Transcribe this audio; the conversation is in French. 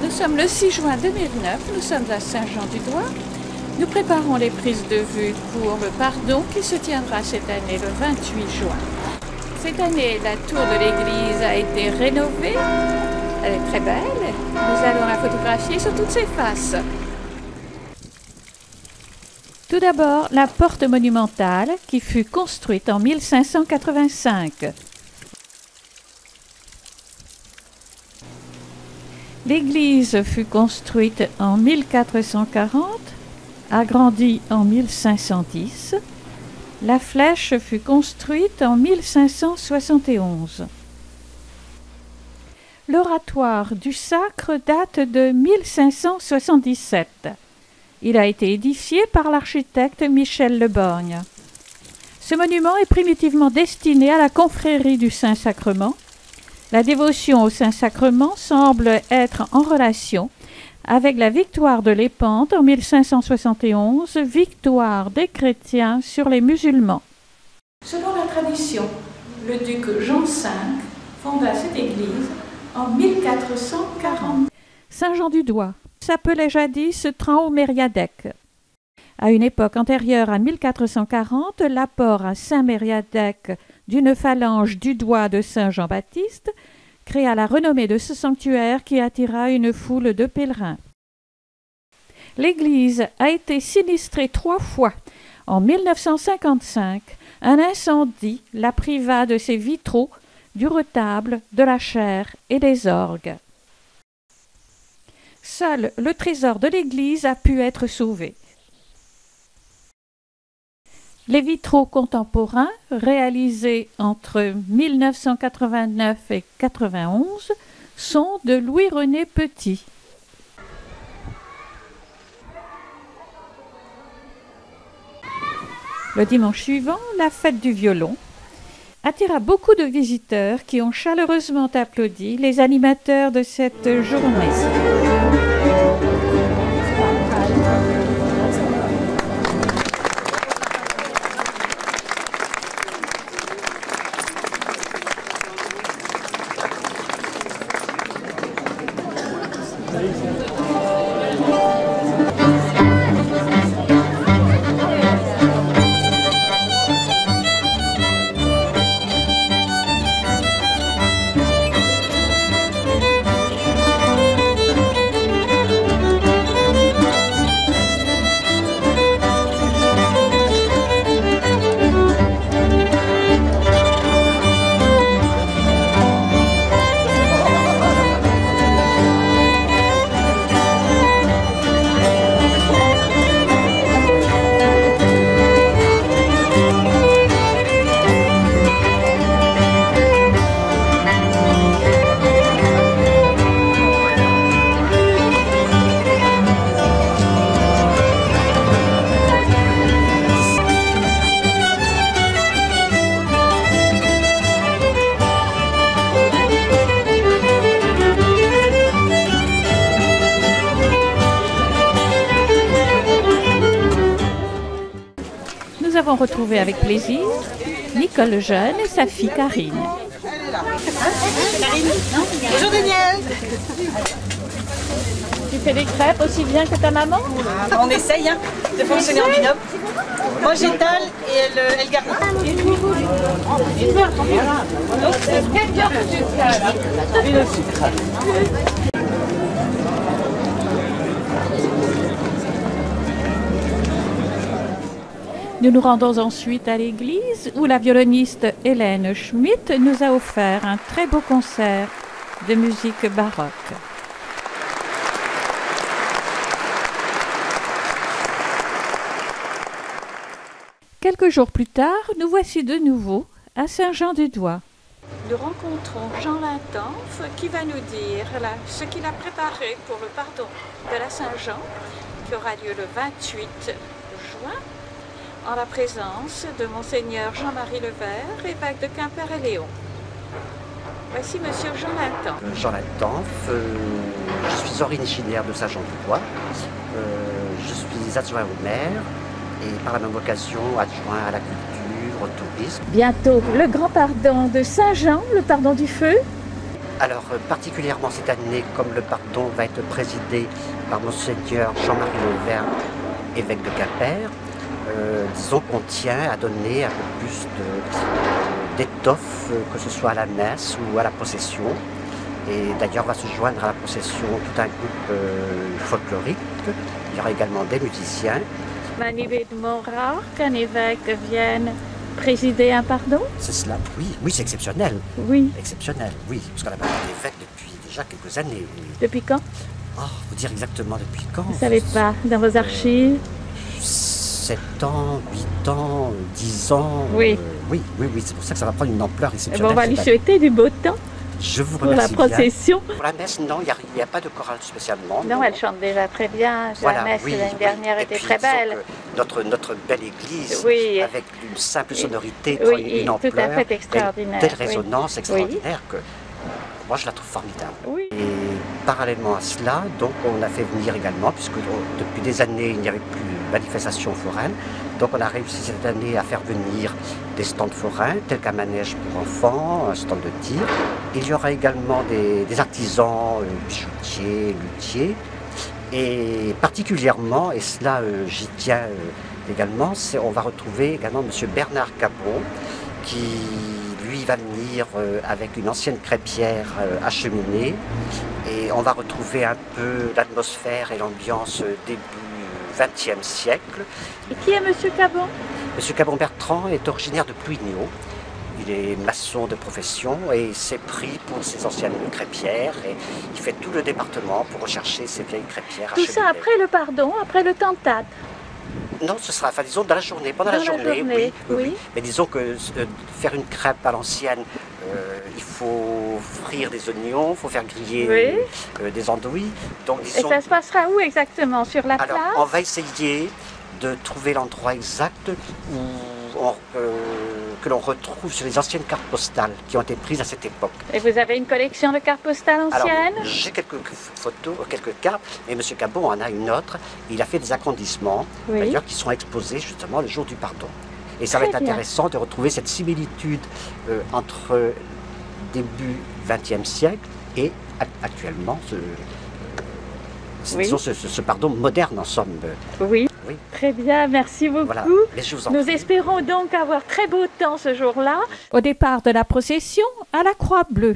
Nous sommes le 6 juin 2009, nous sommes à Saint-Jean-du-Doigt. Nous préparons les prises de vue pour le pardon qui se tiendra cette année le 28 juin. Cette année, la tour de l'église a été rénovée. Elle est très belle. Nous allons la photographier sur toutes ses faces. Tout d'abord, la porte monumentale qui fut construite en 1585. L'église fut construite en 1440, agrandie en 1510. La flèche fut construite en 1571. L'oratoire du Sacre date de 1577. Il a été édifié par l'architecte Michel Le Borgne. Ce monument est primitivement destiné à la confrérie du Saint-Sacrement. La dévotion au Saint-Sacrement semble être en relation avec la victoire de Lépante en 1571, victoire des chrétiens sur les musulmans. Selon la tradition, le duc Jean V fonda cette église en 1440. Saint-Jean-du-Doigt s'appelait jadis Traumériadec. À une époque antérieure à 1440, l'apport à Saint-Mériadec d'une phalange du doigt de Saint Jean-Baptiste créa la renommée de ce sanctuaire qui attira une foule de pèlerins. L'église a été sinistrée 3 fois. En 1955, un incendie la priva de ses vitraux, du retable, de la chaire et des orgues. Seul le trésor de l'église a pu être sauvé. Les vitraux contemporains, réalisés entre 1989 et 1991, sont de Louis-René Petit. Le dimanche suivant, la fête du violon attira beaucoup de visiteurs qui ont chaleureusement applaudi les animateurs de cette journée. Nous avons retrouvé avec plaisir Nicole Jeune et sa fille Karine. Karine, bonjour Daniel. Tu fais des crêpes aussi bien que ta maman? On essaye de fonctionner en binôme. Moi j'étale et elle garnit. Donc c'est quelqu'un que tu cales. Et le sucre. Nous nous rendons ensuite à l'église où la violoniste Hélène Schmidt nous a offert un très beau concert de musique baroque. Quelques jours plus tard, nous voici de nouveau à Saint-Jean-du-Doigt. Nous rencontrons Jean Lintanff qui va nous dire ce qu'il a préparé pour le pardon de la Saint-Jean qui aura lieu le 28 juin. En la présence de Monseigneur Jean-Marie Levert, évêque de Quimper et Léon. Voici Monsieur Jean Lintanff. Jean Lintanff, je suis originaire de Saint-Jean-du-Doigt. Je suis adjoint au maire et par la même occasion adjoint à la culture, au tourisme. Bientôt le grand pardon de Saint-Jean, le pardon du feu. Alors, particulièrement cette année, comme le pardon va être présidé par Monseigneur Jean-Marie Levert, évêque de Quimper, disons qu'on tient à donner un peu plus d'étoffe, que ce soit à la messe ou à la procession. Et d'ailleurs va se joindre à la procession tout un groupe folklorique. Il y aura également des musiciens. Un événement rare qu'un évêque vienne présider un pardon? C'est cela, oui, oui, c'est exceptionnel. Oui. Exceptionnel, oui, parce qu'on a pas d'évêque depuis déjà quelques années. Depuis quand? Oh, vous dire exactement depuis quand? Vous ne savez pas, dans vos archives? 7 ans, 8 ans, 10 ans. Oui. Oui, c'est pour ça que ça va prendre une ampleur Eh exceptionnelle. ben, on va lui souhaiter du beau temps Je vous pour la remercie bien. procession. Pour la messe, non, il n'y a pas de chorale spécialement. Non, elle chante déjà très bien. La messe l'année dernière Et était puis, très disons belle. que notre belle église, Oui. avec une simple sonorité, Oui, une tout ampleur, à fait extraordinaire. une telle Oui. résonance Oui. extraordinaire que moi je la trouve formidable. Oui. Et parallèlement à cela, donc on a fait venir également, puisque depuis des années il n'y avait plus de manifestations foraines, donc on a réussi cette année à faire venir des stands forains, tels qu'un manège pour enfants, un stand de tir. Il y aura également des artisans, bijoutiers, luthiers, et particulièrement, et cela j'y tiens également, on va retrouver également M. Bernard Cabon, qui lui va venir avec une ancienne crêpière à cheminée, et on va retrouver un peu l'atmosphère et l'ambiance début XXe siècle. Et qui est Monsieur Cabon? M. Cabon Bertrand est originaire de Plouigneau. Il est maçon de profession et s'est pris pour ses anciennes crêpières, et il fait tout le département pour rechercher ces vieilles crêpières à Tout ça cheminée. après le pardon, après le tentate. Non, ce sera, enfin disons dans la journée, pendant Dans la la journée, journée, oui. Mais disons que faire une crêpe à l'ancienne, il faut frire des oignons, il faut faire griller des andouilles. Donc, Et disons, ça se passera où exactement? Sur la alors, place? on va essayer de trouver l'endroit exact que l'on retrouve sur les anciennes cartes postales qui ont été prises à cette époque. Et vous avez une collection de cartes postales Alors, anciennes? j'ai quelques photos, quelques cartes, mais M. Cabon en a une autre. Il a fait des agrandissements, Oui. d'ailleurs, qui sont exposés justement le jour du pardon. Et ça va Très être bien. intéressant de retrouver cette similitude entre début XXe siècle et actuellement Oui. disons, ce pardon moderne en somme. Oui. Oui. Très bien, merci beaucoup. Voilà, mais je vous en Nous prie. espérons donc avoir très beau temps ce jour-là. Au départ de la procession, à la Croix Bleue.